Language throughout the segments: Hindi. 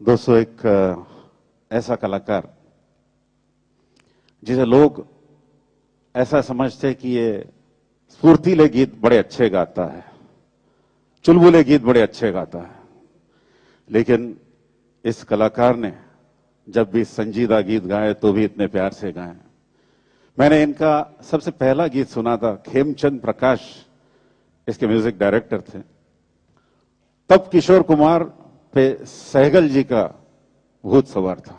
दोस्तों, एक ऐसा कलाकार जिसे लोग ऐसा समझते कि ये स्फूर्तिले गीत बड़े अच्छे गाता है, चुलबुले गीत बड़े अच्छे गाता है, लेकिन इस कलाकार ने जब भी संजीदा गीत गाए तो भी इतने प्यार से गाए। मैंने इनका सबसे पहला गीत सुना था, खेमचंद प्रकाश इसके म्यूजिक डायरेक्टर थे। तब किशोर कुमार पे सहगल जी का भूत सवार था।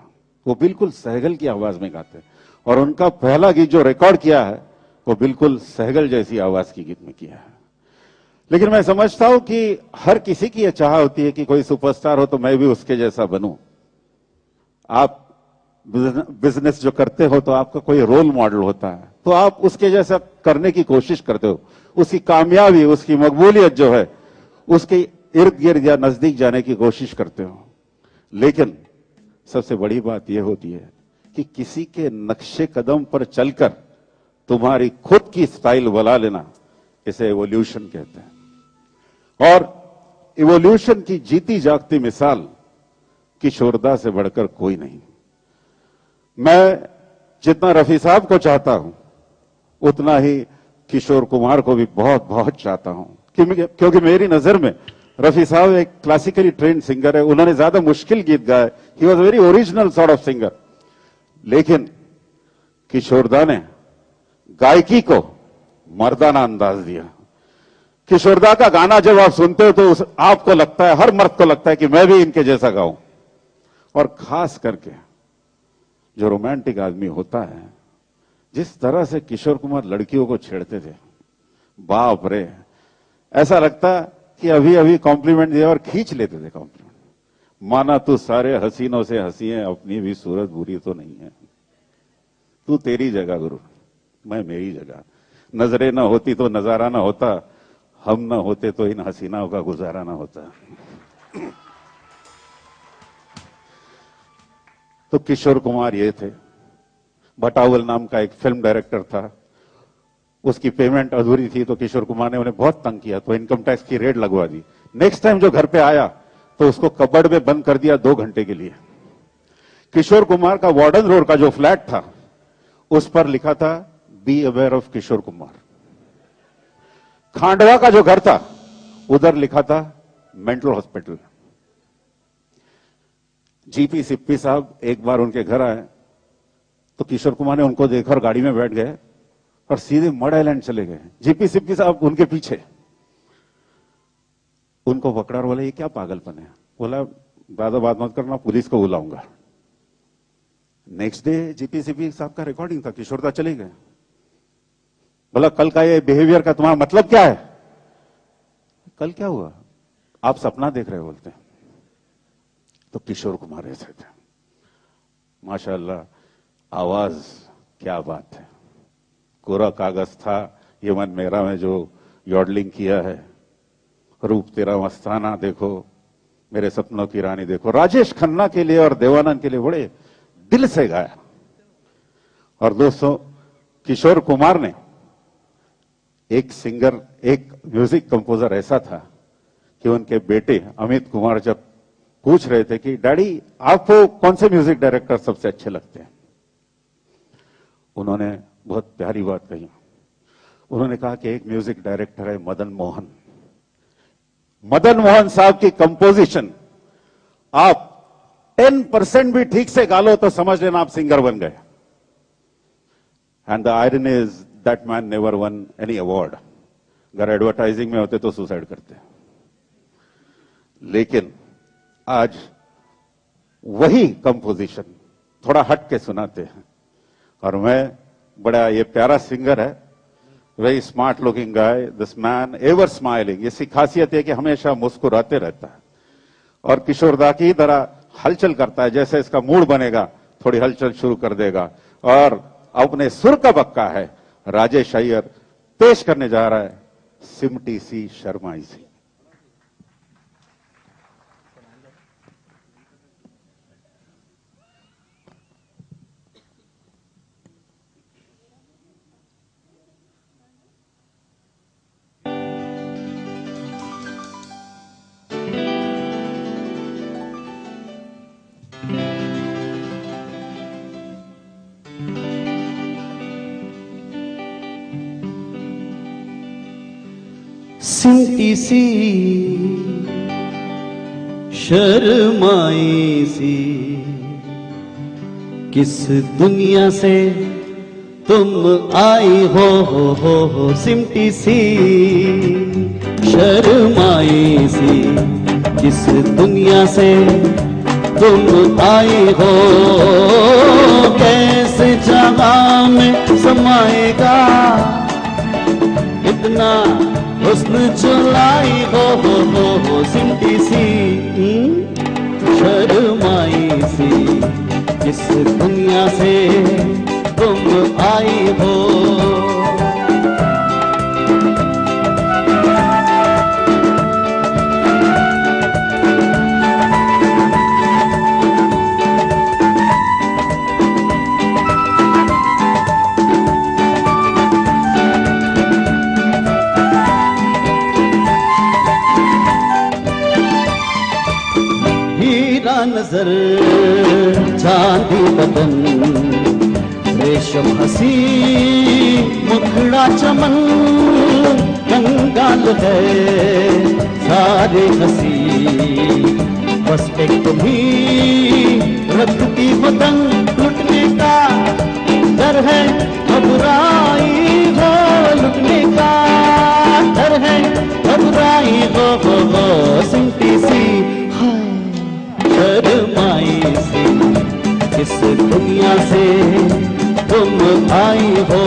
वो बिल्कुल सहगल की आवाज में गाते और उनका पहला गीत जो रिकॉर्ड किया है वो बिल्कुल सहगल जैसी आवाज की गीत में किया है। लेकिन मैं समझता हूं कि हर किसी की यह चाह होती है कि कोई सुपरस्टार हो तो मैं भी उसके जैसा बनूं। आप बिजनेस जो करते हो तो आपका कोई रोल मॉडल होता है, तो आप उसके जैसा करने की कोशिश करते हो, उसकी कामयाबी, उसकी मकबूलियत जो है उसके इर्द गिर्द या नजदीक जाने की कोशिश करते हो। लेकिन सबसे बड़ी बात यह होती है कि किसी के नक्शे कदम पर चलकर तुम्हारी खुद की स्टाइल बना लेना, इसे एवोल्यूशन कहते हैं। और एवोल्यूशन की जीती जागती मिसाल किशोरदा से बढ़कर कोई नहीं। मैं जितना रफी साहब को चाहता हूं उतना ही किशोर कुमार को भी बहुत बहुत चाहता हूं, क्योंकि मेरी नजर में रफी साहब एक क्लासिकली ट्रेन्ड सिंगर है। उन्होंने ज्यादा मुश्किल गीत गाए, he was very original sort of singer. लेकिन किशोरदा ने गायकी को मर्दाना अंदाज दिया। किशोरदा का गाना जब आप सुनते हो तो आपको लगता है, हर मर्द को लगता है कि मैं भी इनके जैसा गाऊं। और खास करके जो रोमांटिक आदमी होता है, जिस तरह से किशोर कुमार लड़कियों को छेड़ते थे, बाप रे, ऐसा लगता कि अभी अभी कॉम्प्लीमेंट दिया और खींच लेते थे कॉम्प्लीमेंट। माना तू सारे हसीनों से हंसी है, अपनी भी सूरत बुरी तो नहीं है। तू तेरी जगह गुरु, मैं मेरी जगह। नजरें ना होती तो नजारा ना होता, हम ना होते तो इन हसीनाओं का गुजारा ना होता। तो किशोर कुमार ये थे। भटावल नाम का एक फिल्म डायरेक्टर था, उसकी पेमेंट अधूरी थी तो किशोर कुमार ने उन्हें बहुत तंग किया, तो इनकम टैक्स की रेड लगवा दी। नेक्स्ट टाइम जो घर पे आया तो उसको कबर्ड में बंद कर दिया 2 घंटे के लिए। किशोर कुमार का वार्डन रोड का जो फ्लैट था उस पर लिखा था, be aware of Kishore Kumar. Khandwa का जो घर था उधर लिखा था, मेंटल हॉस्पिटल। जीपी सिप्पी साहब एक बार उनके घर आए तो किशोर कुमार ने उनको देखा और गाड़ी में बैठ गए और सीधे मड आइलैंड चले गए। जीपी सिप्पी साहब उनके पीछे। उनको पकड़ा और बोले, ये क्या पागलपन है? बोला, ज्यादा बात मत करना, पुलिस को बुलाऊंगा। नेक्स्ट डे जीपी सिप्पी साहब का रिकॉर्डिंग था, किशोरदा चले गए। बोला, कल का ये बिहेवियर का तुम्हारा मतलब क्या है? कल क्या हुआ? आप सपना देख रहे बोलते हैं। तो किशोर कुमार ऐसे थे। माशाअल्लाह, आवाज क्या बात है। कोरा कागज था ये मन मेरा में जो यॉडलिंग किया है, रूप तेरा मस्ताना देखो, मेरे सपनों की रानी देखो, राजेश खन्ना के लिए और देवानंद के लिए बड़े दिल से गाया। और दोस्तों, किशोर कुमार ने एक सिंगर, एक म्यूजिक कंपोजर ऐसा था कि उनके बेटे अमित कुमार जब पूछ रहे थे कि डैडी आपको कौन से म्यूजिक डायरेक्टर सबसे अच्छे लगते हैं, उन्होंने बहुत प्यारी बात कही। उन्होंने कहा कि एक म्यूजिक डायरेक्टर है मदन मोहन। मदन मोहन साहब की कंपोजिशन आप 10% भी ठीक से गा लो तो समझ लेना आप सिंगर बन गए। And the iron is that man never won any award. अगर एडवर्टाइजिंग में होते तो सुसाइड करते। लेकिन आज वही कंपोजिशन थोड़ा हट के सुनाते हैं। और मैं, बड़ा ये प्यारा सिंगर है, very smart looking guy, this man ever smiling. इसकी खासियत है कि हमेशा मुस्कुराते रहता है और किशोरदा की तरह हलचल करता है। जैसे इसका मूड बनेगा थोड़ी हलचल शुरू कर देगा। और अपने सुर का पक्का है। राजेश अय्यर पेश करने जा रहा है, सिमटी सी शर्माई सी। सिमटी सी शर्माई सी किस दुनिया से तुम आई हो सिमटी सी शर्माई सी किस दुनिया से तुम आई हो। कैसे जहां में समाएगा इतना हुस्न चुलाई हो सिमटी सी शर्माई सी किस दुनिया से तुम आई हो। नजर चांदी बदन रेशम हसी मुखड़ा चमन कंगाल है सारे हसी बस एक तुम्ही रखती बदन लुटने का डर है घबराई हो लुटने का डर है घबराई हो सिमटी सी शर्माई सी किस दुनिया से तुम आई हो।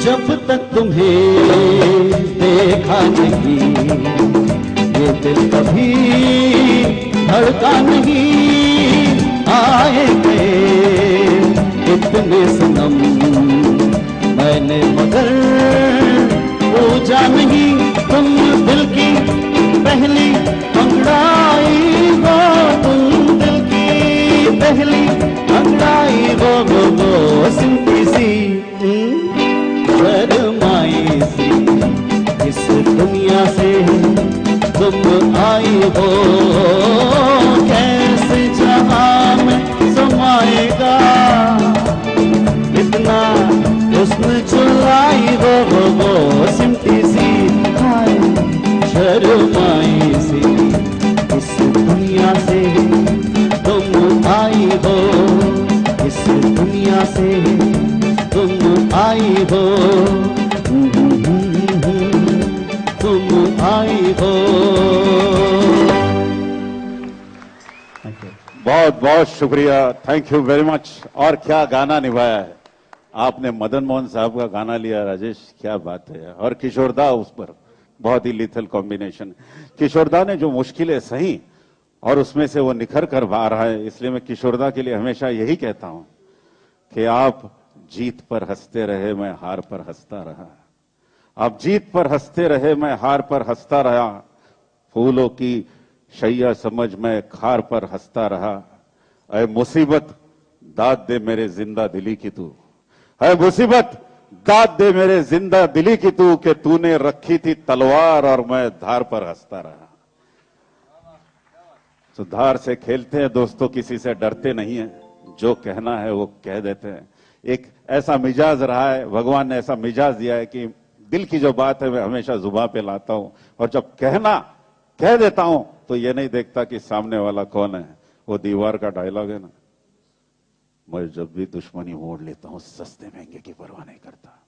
जब तक तुम्हें देखा नहीं ये दिल कभी धड़का नहीं। आए गए इतने सनम मैंने मगर पूजा नहीं। तुम दिल की पहली अंगड़ाई हो तुम दिल की पहली अंगड़ाई हो सिमटी सी शर्माई सी इस दुनिया से तुम आई हो। कैसे जहां में समाएगा इतना हुस्न चुलाई हो सिमटी सी हाय शर्माई सी इस दुनिया से तुम आई हो इस दुनिया से तुम आई हो तुम आई हो। बहुत बहुत शुक्रिया, थैंक यू वेरी मच। और क्या गाना निभाया है आपने, मदन मोहन साहब का गाना लिया राजेश, क्या बात है। और किशोरदा उस पर बहुत ही लिथल कॉम्बिनेशन। किशोरदा ने जो मुश्किलें सही और उसमें से वो निखर कर आ रहा है, इसलिए मैं किशोरदा के लिए हमेशा यही कहता हूं कि आप जीत पर हंसते रहे मैं हार पर हंसता रहा। आप जीत पर हंसते रहे मैं हार पर हंसता रहा। फूलों की शैया समझ मैं खार पर हंसता रहा। ऐ मुसीबत दाद दे मेरे जिंदा दिली की तू, ऐ मुसीबत दाद दे मेरे जिंदा दिली की तू, कि तूने रखी थी तलवार और मैं धार पर हंसता रहा। तो धार से खेलते हैं दोस्तों, किसी से डरते नहीं है, जो कहना है वो कह देते हैं। एक ऐसा मिजाज रहा है, भगवान ने ऐसा मिजाज दिया है कि दिल की जो बात है मैं हमेशा जुबान पे लाता हूं, और जब कहना कह देता हूं तो ये नहीं देखता कि सामने वाला कौन है। वो दीवार का डायलॉग है ना, मैं जब भी दुश्मनी मोड़ लेता हूं सस्ते महंगे की परवाह नहीं करता।